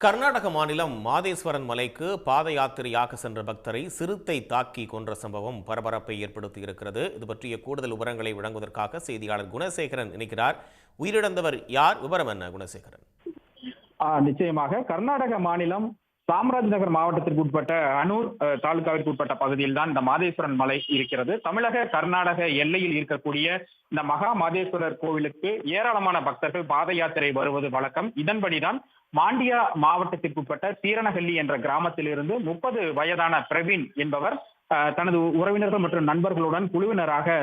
கர்நாடக மாநிலம் மாதேஸ்வரன் மலைக்கு பாத யாத்திரையாக சென்ற பக்தரை சிறுத்தை தாக்கி கொன்ற சம்பவம் பரபரப்பை ஏற்படுத்தி இருக்கிறது. இது பற்றிய கூடுதல் விவரங்களை வழங்குவதற்காக செய்தியாளர் குணசேகரன் இணைக்கிறார். உயிரிழந்தவர் யார்? விவரம் என்ன குணசேகரன்? நிச்சயமாக கர்நாடக மாநிலம் சாம்ராஜ்நகர் மாவட்டத்திற்கு உட்பட்ட அனூர் தாலுகாவிற்கு உட்பட்ட பகுதியில் தான் இந்த மாதேஸ்வரன் மலை இருக்கிறது. தமிழக கர்நாடக எல்லையில் இருக்கக்கூடிய இந்த மகா மாதேஸ்வரர் கோவிலுக்கு ஏராளமான பக்தர்கள் பாத யாத்திரை வருவது வழக்கம். இதன்படிதான் மாண்டியா மாவட்டத்திற்கு உட்பட்ட சீரணஹள்ளி என்ற கிராமத்தில் இருந்து 30 வயதான பிரவீன் என்பவர் தனது உறவினர்கள் மற்றும் நண்பர்களுடன் குழுவினராக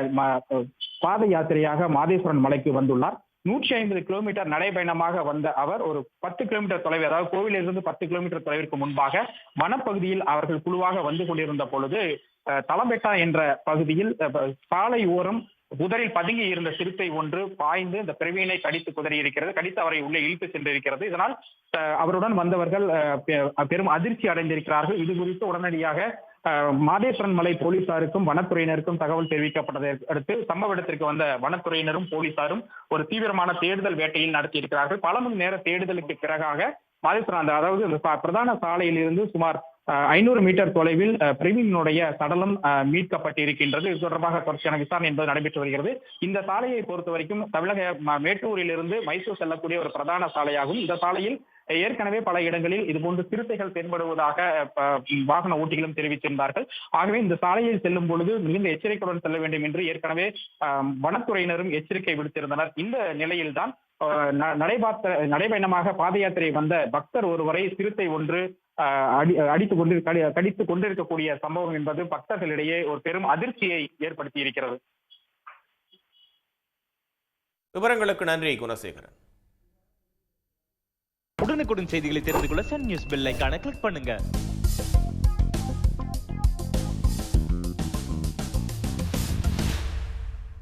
பாத யாத்திரையாக மாதேஸ்வரன் மலைக்கு வந்துள்ளார். 150 கிலோமீட்டர் நடைபயணமாக வந்த அவர் ஒரு 10 கிலோமீட்டர் தொலைவு, அதாவது கோவிலிலிருந்து 10 கிலோமீட்டர் தொலைவிற்கு முன்பாக வனப்பகுதியில் அவர்கள் குழுவாக வந்து கொண்டிருந்த பொழுது தலம்பெட்டா என்ற பகுதியில் சாலை ஓரம் புதரில் பதுங்கி இருந்த சிறுத்தை ஒன்று பாய்ந்து இந்த பிரவீனை கடித்து குதறி இருக்கிறது. கடித்து அவரை உள்ளே இழுத்து சென்றிருக்கிறது. இதனால் அவருடன் வந்தவர்கள் பெரும் அதிர்ச்சி அடைந்திருக்கிறார்கள். இது குறித்து உடனடியாக மாதேஸ்வரன் மலை போலீசாருக்கும் வனத்துறையினருக்கும் தகவல் தெரிவிக்கப்பட்டதை அடுத்து சம்பவ இடத்திற்கு வந்த வனத்துறையினரும் போலீசாரும் ஒரு தீவிரமான தேடுதல் வேட்டையில் நடத்தியிருக்கிறார்கள். பல மணி நேர தேடுதலுக்கு பிறகாக மாதேஸ்வரன், அதாவது பிரதான சாலையில் இருந்து சுமார் 500 மீட்டர் தொலைவில் பிரவீனுடைய சடலம் மீட்கப்பட்டிருக்கின்றது. இது தொடர்பாக தொடர்ச்சியான விசாரணை என்பது நடைபெற்று வருகிறது. இந்த சாலையை பொறுத்த வரைக்கும் தமிழக மேட்டூரில் இருந்து மைசூர் செல்லக்கூடிய ஒரு பிரதான சாலையாகும். இந்த சாலையில் ஏற்கனவே பல இடங்களில் இதுபோன்று சிறுத்தைகள் தென்படுவதாக வாகன ஓட்டிகளும் தெரிவித்திருந்தார்கள். ஆகவே இந்த சாலையில் செல்லும் பொழுது மிகுந்த எச்சரிக்கையுடன் செல்ல வேண்டும் என்று ஏற்கனவே வனத்துறையினரும் எச்சரிக்கை விடுத்திருந்தனர். இந்த நிலையில்தான் நடைபயணமாக பாத யாத்திரை வந்த பக்தர் ஒருவரை சிறுத்தை ஒன்று கடித்துக் கொண்டிருக்கக்கூடிய சம்பவம் என்பது பக்தர்களிடையே ஒரு பெரும் அதிர்ச்சியை ஏற்படுத்தி இருக்கிறது. விவரங்களுக்கு நன்றி குணசேகரன். உடனுக்குடன் செய்திகளை தெரிந்து கொள்ள சன் நியூஸ் பெல் ஐகானை கிளிக் பண்ணுங்க.